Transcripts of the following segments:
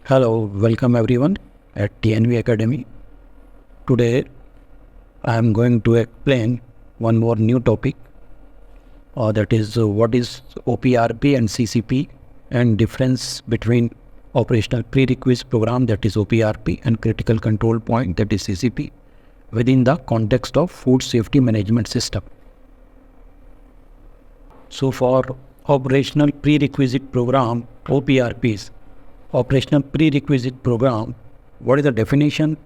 Hello, welcome everyone at TNV Academy. Today I am going to explain one more new topic that is what is OPRP and CCP and difference between operational prerequisite program, that is OPRP, and critical control point, that is CCP, within the context of food safety management system. So for operational prerequisite program, OPRPs, operational prerequisite program, what is the definition?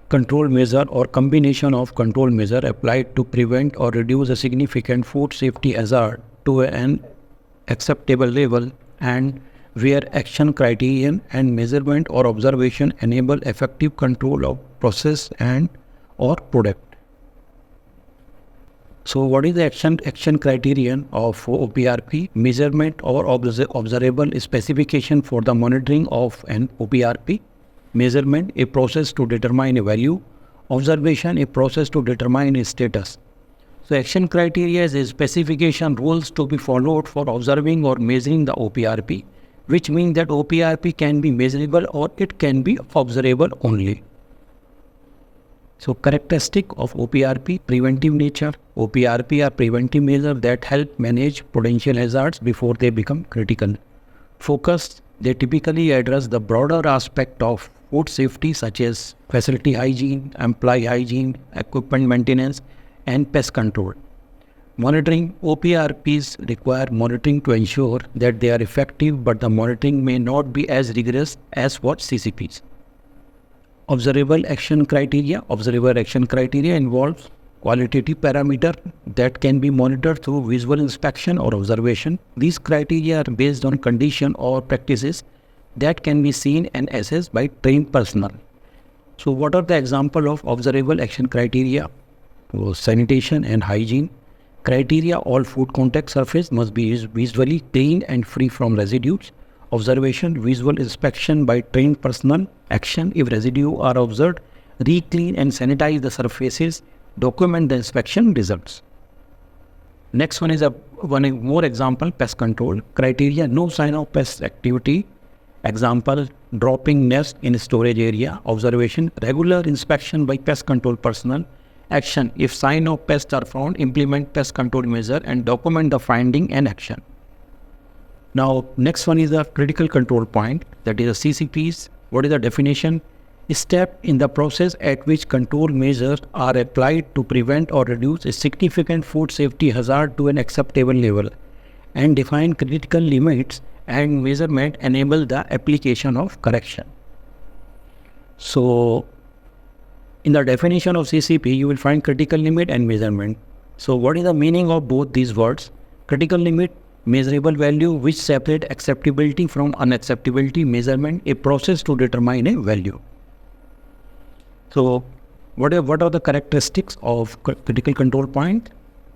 Control measure or combination of control measure applied to prevent or reduce a significant food safety hazard to an acceptable level, and where action criterion and measurement or observation enable effective control of process and or product. So what is the action criterion of OPRP? Measurement or observable specification for the monitoring of an OPRP. Measurement, a process to determine a value. Observation, a process to determine a status. So action criteria is a specification rules to be followed for observing or measuring the OPRP, which means that OPRP can be measurable or it can be observable only. So characteristic of OPRP: preventive nature. OPRP are preventive measures that help manage potential hazards before they become critical. Focus, they typically address the broader aspect of food safety such as facility hygiene, employee hygiene, equipment maintenance, and pest control. Monitoring, OPRPs require monitoring to ensure that they are effective, but the monitoring may not be as rigorous as for CCPs. Observable action criteria. Observable action criteria involves qualitative parameter that can be monitored through visual inspection or observation. These criteria are based on condition or practices that can be seen and assessed by trained personnel. So what are the example of observable action criteria? Sanitation and hygiene. Criteria: all food contact surface must be visually clean and free from residues. Observation: visual inspection by trained personnel. Action: if residue are observed, re-clean and sanitize the surfaces. Document the inspection results. Next one is one more example: pest control. Criteria: no sign of pest activity. Example: dropping nest in storage area. Observation: regular inspection by pest control personnel. Action: if sign of pests are found, implement pest control measure and document the finding and action. Now, next one is the critical control point, that is the CCPs. What is the definition? A step in the process at which control measures are applied to prevent or reduce a significant food safety hazard to an acceptable level, and define critical limits and measurement enable the application of correction. So, in the definition of CCP, you will find critical limit and measurement. So, what is the meaning of both these words? Critical limit, measurable value which separate acceptability from unacceptability. Measurement, a process to determine a value. So what are the characteristics of critical control point?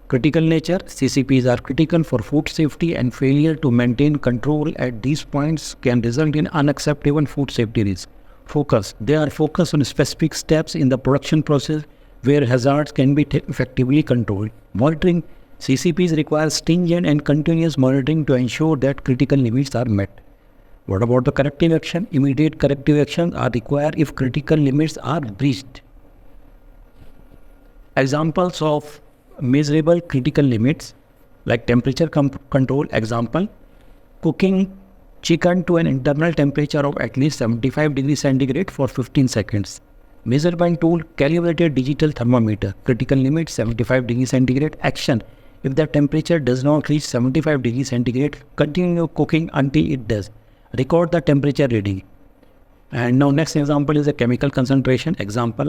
Critical nature: CCPs are critical for food safety, and failure to maintain control at these points can result in unacceptable food safety risk. Focus: they are focused on specific steps in the production process where hazards can be effectively controlled. Monitoring: CCPs require stringent and continuous monitoring to ensure that critical limits are met. What about the corrective action? Immediate corrective actions are required if critical limits are breached. Examples of measurable critical limits, like temperature control. Example: cooking chicken to an internal temperature of at least 75 degrees centigrade for 15 seconds. Measurement tool: calibrated digital thermometer. Critical limit: 75 degrees centigrade. Action: if the temperature does not reach 75 degrees centigrade, continue cooking until it does. Record the temperature reading. And now next example is a chemical concentration. Example: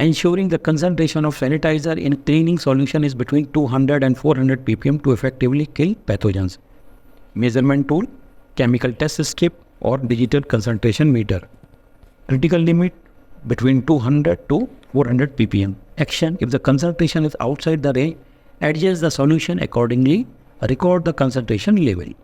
ensuring the concentration of sanitizer in cleaning solution is between 200 and 400 ppm to effectively kill pathogens. Measurement tool: chemical test strip or digital concentration meter. Critical limit: between 200 to 400 ppm. Action: if the concentration is outside the range, adjust the solution accordingly. Record the concentration level.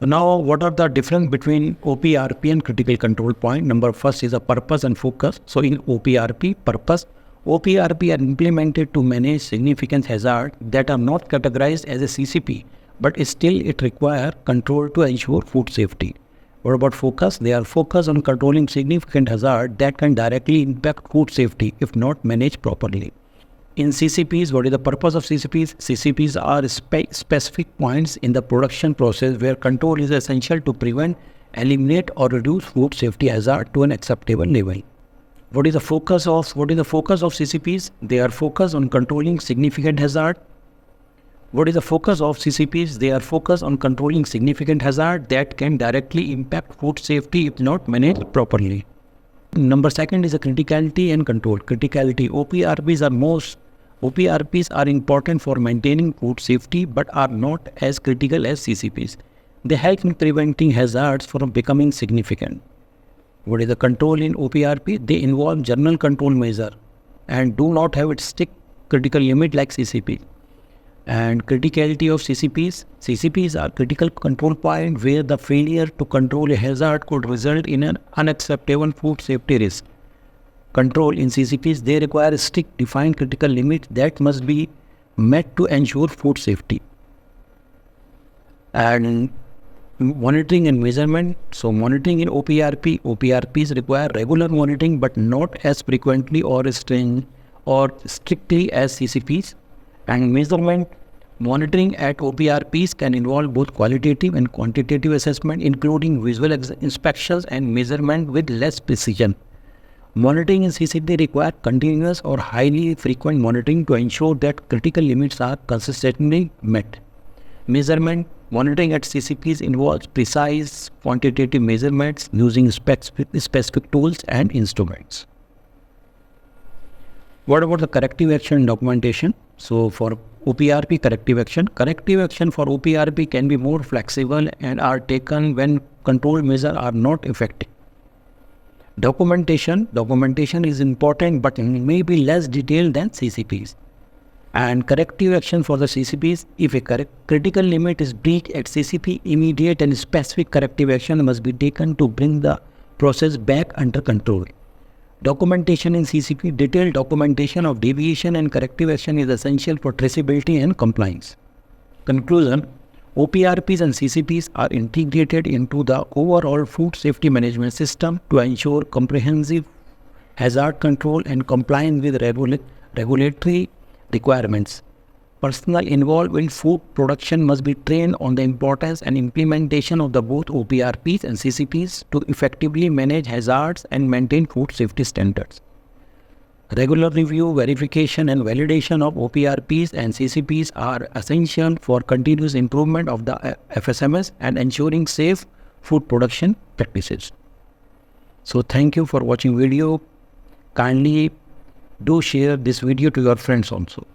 So now, what are the difference between OPRP and critical control point? Number first is a purpose and focus. So in OPRP, purpose: OPRP are implemented to manage significant hazards that are not categorized as a CCP, but still it requires control to ensure food safety. What about focus? They are focused on controlling significant hazard that can directly impact food safety if not managed properly. In CCPs, what is the purpose of CCPs? CCPs are specific points in the production process where control is essential to prevent, eliminate or reduce food safety hazard to an acceptable level. What is the focus of CCPs? They are focused on controlling significant hazard. What is the focus of CCPs? They are focused on controlling significant hazard that can directly impact food safety if not managed properly. Number second is the criticality and control. Criticality. OPRPs are important for maintaining food safety but are not as critical as CCPs. They help in preventing hazards from becoming significant. What is the control in OPRP? They involve general control measure and do not have a strict critical limit like CCP. And criticality of CCPs. CCPs are critical control point where the failure to control a hazard could result in an unacceptable food safety risk. Control in CCPs, they require strict defined critical limits that must be met to ensure food safety. And monitoring and measurement. So monitoring in OPRPs require regular monitoring but not as frequently or strictly as CCPs. And measurement. Monitoring at OPRPs can involve both qualitative and quantitative assessment, including visual inspections and measurement with less precision. Monitoring in CCP require continuous or highly frequent monitoring to ensure that critical limits are consistently met. Measurement. Monitoring at CCPs involves precise quantitative measurements using specific tools and instruments. What about the corrective action documentation? So for OPRP corrective action for OPRP can be more flexible and are taken when control measures are not effective. Documentation is important but may be less detailed than CCPs. And corrective action for the CCPs, if a critical limit is breached at CCP, immediate and specific corrective action must be taken to bring the process back under control. Documentation in CCP, detailed documentation of deviation and corrective action is essential for traceability and compliance. Conclusion, OPRPs and CCPs are integrated into the overall food safety management system to ensure comprehensive hazard control and compliance with regulatory requirements. Personnel involved in food production must be trained on the importance and implementation of both OPRPs and CCPs to effectively manage hazards and maintain food safety standards. Regular review, verification and validation of OPRPs and CCPs are essential for continuous improvement of the FSMS and ensuring safe food production practices. So thank you for watching video. Kindly do share this video to your friends also.